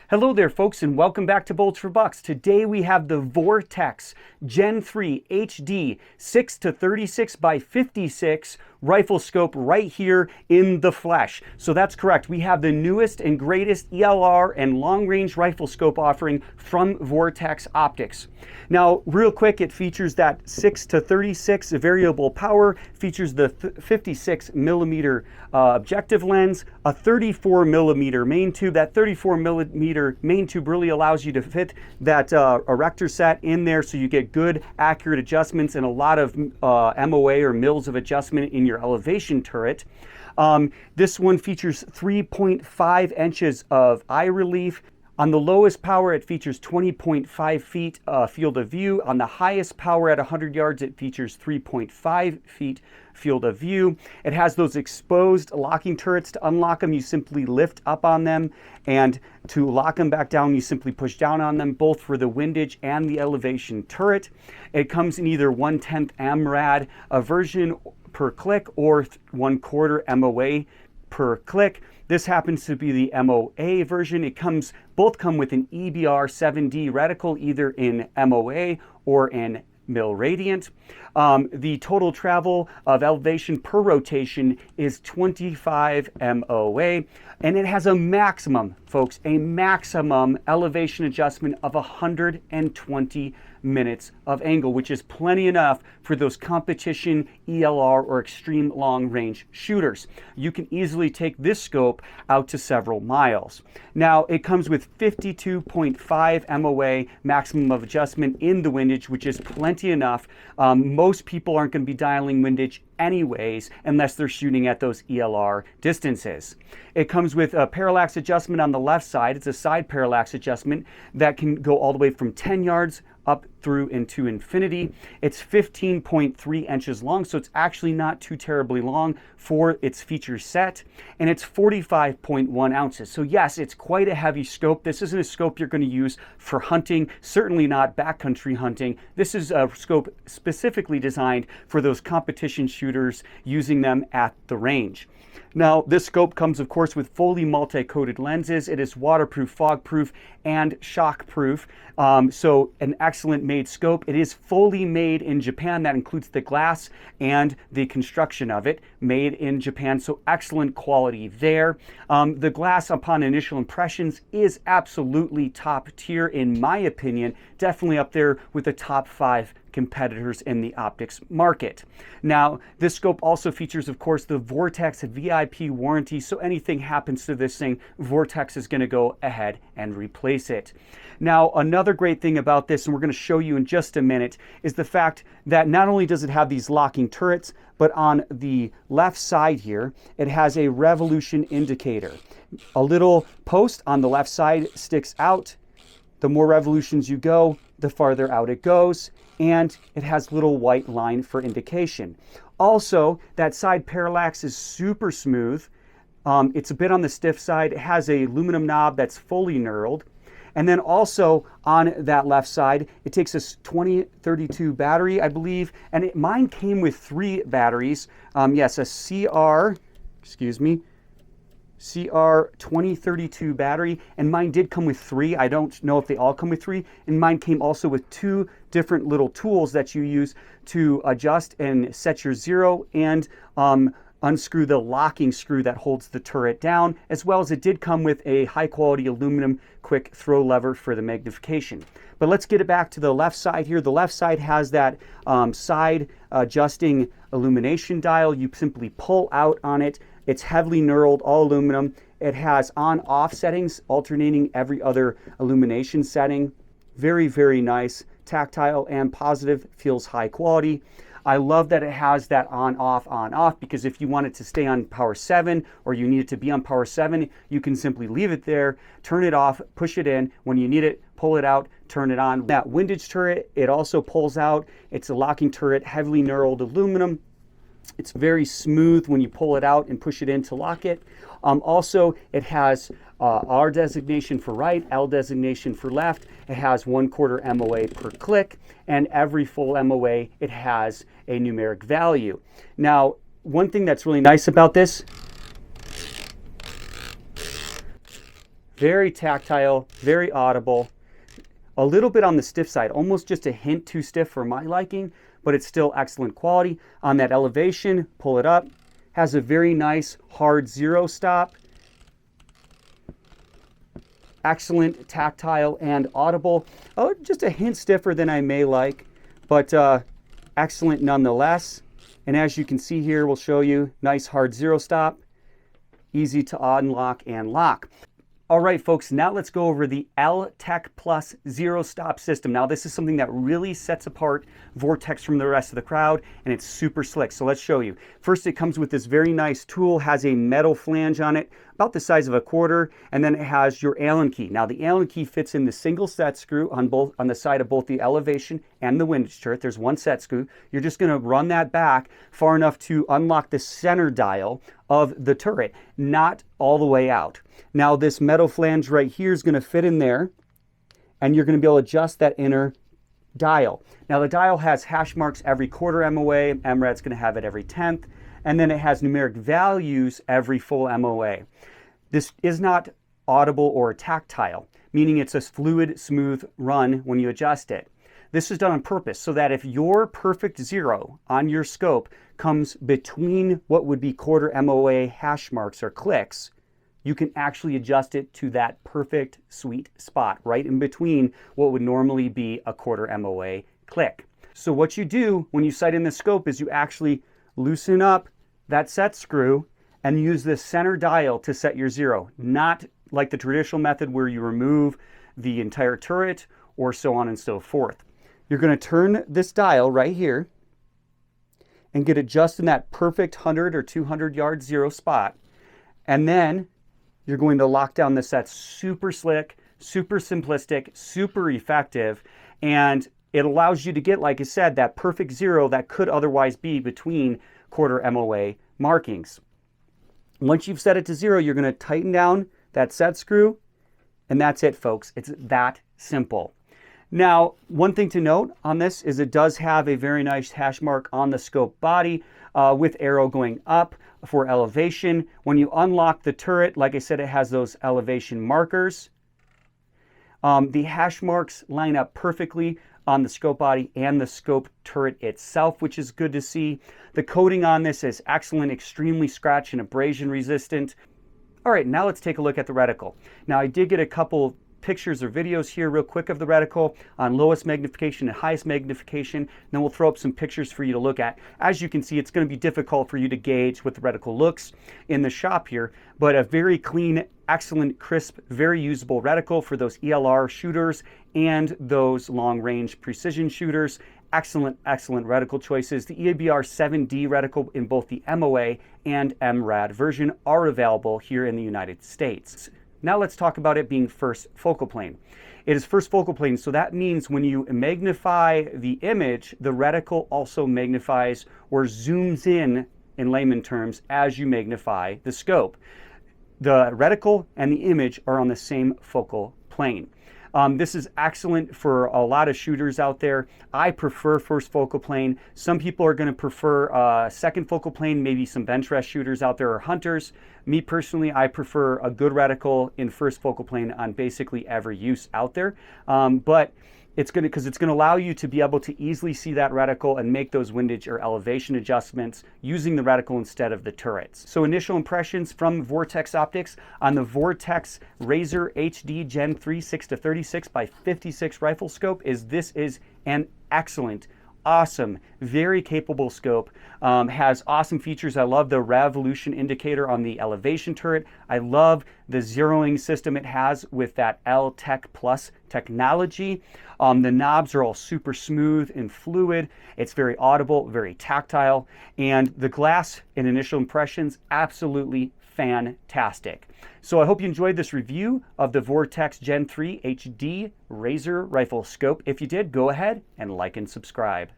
Hello there folks, and welcome back to Bolts for Bucks. Today we have the Vortex Gen 3 HD 6 to 36 by 56 rifle scope right here in the flesh. So that's correct. We have the newest and greatest ELR and long-range rifle scope offering from Vortex Optics. Now, real quick, it features that 6 to 36 variable power, features the 56 millimeter objective lens, a 34 millimeter main tube. That 34 millimeter main tube really allows you to fit that erector set in there so you get good, accurate adjustments and a lot of MOA or mils of adjustment in your elevation turret. This one features 3.5 inches of eye relief. On the lowest power, it features 20.5 feet field of view. On the highest power at 100 yards, it features 3.5 feet field of view. It has those exposed locking turrets. To unlock them, you simply lift up on them, and to lock them back down, you simply push down on them, both for the windage and the elevation turret. It comes in either 1/10 MRAD version per click or 1/4 MOA per click. This happens to be the MOA version. Both come with an EBR 7D reticle, either in MOA or in mil radiant. The total travel of elevation per rotation is 25 MOA, and it has a maximum, folks, a maximum elevation adjustment of 120 minutes of angle, which is plenty enough for those competition ELR or extreme long range shooters. You can easily take this scope out to several miles. Now, it comes with 52.5 MOA maximum of adjustment in the windage, which is plenty enough. Most people aren't going to be dialing windage anyways unless they're shooting at those ELR distances. It comes with a parallax adjustment on the left side. It's a side parallax adjustment that can go all the way from 10 yards up through into infinity. It's 15.3 inches long, so it's actually not too terribly long for its feature set, and it's 45.1 ounces. So yes, it's quite a heavy scope. This isn't a scope you're going to use for hunting, certainly not backcountry hunting. This is a scope specifically designed for those competition shooters using them at the range. Now, this scope comes, of course, with fully multi-coated lenses. It is waterproof, fog-proof, and shock-proof. So an excellent made scope. It is fully made in Japan. That includes the glass and the construction of it, made in Japan. So excellent quality there. The glass, upon initial impressions, is absolutely top tier, in my opinion. Definitely up there with the top 5 competitors in the optics market. Now, this scope also features, of course, the Vortex VIP warranty. So anything happens to this thing, Vortex is going to go ahead and replace it. Now, another great thing about this, and we're going to show you in just a minute, is the fact that not only does it have these locking turrets, but on the left side here, it has a revolution indicator. A little post on the left side sticks out. The more revolutions you go, the farther out it goes, and it has little white line for indication. Also, that side parallax is super smooth. It's a bit on the stiff side. It has a aluminum knob that's fully knurled. And then also on that left side, it takes a 2032 battery, I believe, and mine came with 3 batteries. Yes, a CR 2032 battery, and mine did come with 3. I don't know if they all come with 3, and mine came also with 2 different little tools that you use to adjust and set your zero and unscrew the locking screw that holds the turret down, as well as it did come with a high quality aluminum quick throw lever for the magnification. But let's get it back to the left side here. The left side has that side adjusting illumination dial. You simply pull out on it. It's heavily knurled, all aluminum. It has on-off settings, alternating every other illumination setting. Very, very nice. Tactile and positive, feels high quality. I love that it has that on-off, because if you want it to stay on power 7 or you need it to be on power 7, you can simply leave it there, turn it off, push it in. When you need it, pull it out, turn it on. That windage turret, it also pulls out. It's a locking turret, heavily knurled aluminum. It's very smooth when you pull it out and push it in to lock it. Also, it has R designation for right, L designation for left. It has 1/4 MOA per click, and every full MOA, it has a numeric value. Now, one thing that's really nice about this, Very tactile, very audible. A little bit on the stiff side, almost just a hint too stiff for my liking, but it's still excellent quality. On that elevation, pull it up. Has a very nice hard zero stop. Excellent tactile and audible. Oh, just a hint stiffer than I may like, but excellent nonetheless. And as you can see here, we'll show you nice hard zero stop, easy to unlock and lock. All right, folks, now let's go over the L-Tech Plus Zero Stop system. Now, this is something that really sets apart Vortex from the rest of the crowd, and it's super slick. So let's show you. First, it comes with this very nice tool, has a metal flange on it, about the size of a quarter, and then it has your Allen key. Now, the Allen key fits in the single set screw on the side of both the elevation and the windage turret. There's one set screw. You're just going to run that back far enough to unlock the center dial of the turret, not all the way out. Now, this metal flange right here is going to fit in there, and you're going to be able to adjust that inner dial. Now, the dial has hash marks every quarter MOA. MRAD's going to have it every 10th, and then it has numeric values every full MOA. This is not audible or tactile, meaning it's a fluid, smooth run when you adjust it. This is done on purpose so that if your perfect zero on your scope comes between what would be quarter MOA hash marks or clicks, you can actually adjust it to that perfect sweet spot right in between what would normally be a quarter MOA click. So what you do when you sight in the scope is you actually loosen up that set screw and use the center dial to set your zero, not like the traditional method where you remove the entire turret or so on and so forth. You're going to turn this dial right here and get it just in that perfect 100 or 200 yard zero spot. And then you're going to lock down the set. Super slick, super simplistic, super effective, and it allows you to get, like I said, that perfect zero that could otherwise be between quarter MOA markings. Once you've set it to zero, you're going to tighten down that set screw, and that's it, folks. It's that simple. Now, one thing to note on this is it does have a very nice hash mark on the scope body with arrow going up for elevation. When you unlock the turret, like I said, it has those elevation markers. The hash marks line up perfectly on the scope body and the scope turret itself, which is good to see. The coating on this is excellent, extremely scratch and abrasion resistant. All right, now let's take a look at the reticle. Now, I did get a couple pictures or videos here real quick of the reticle on lowest magnification and highest magnification. Then we'll throw up some pictures for you to look at. As you can see, it's going to be difficult for you to gauge what the reticle looks in the shop here, but a very clean, excellent, crisp, very usable reticle for those ELR shooters and those long-range precision shooters. Excellent, excellent reticle choices. The EABR 7D reticle in both the MOA and MRAD version are available here in the United States. Now let's talk about it being first focal plane. It is first focal plane, so that means when you magnify the image, the reticle also magnifies or zooms in layman terms, as you magnify the scope. The reticle and the image are on the same focal plane. This is excellent for a lot of shooters out there. I prefer first focal plane. Some people are going to prefer second focal plane, maybe some bench rest shooters out there or hunters. Me personally, I prefer a good reticle in first focal plane on basically every use out there. But it's going to allow you to be able to easily see that reticle and make those windage or elevation adjustments using the reticle instead of the turrets. So initial impressions from Vortex Optics on the Vortex Razor HD Gen 3 6-36 by 56 rifle scope is this is an excellent, awesome, very capable scope. Has awesome features. I love the revolution indicator on the elevation turret. I love the zeroing system it has with that L-Tech Plus technology. The knobs are all super smooth and fluid. It's very audible, very tactile, and the glass in initial impressions, absolutely fantastic. So I hope you enjoyed this review of the Vortex Gen 3 HD Razor rifle scope. If you did, go ahead and like and subscribe.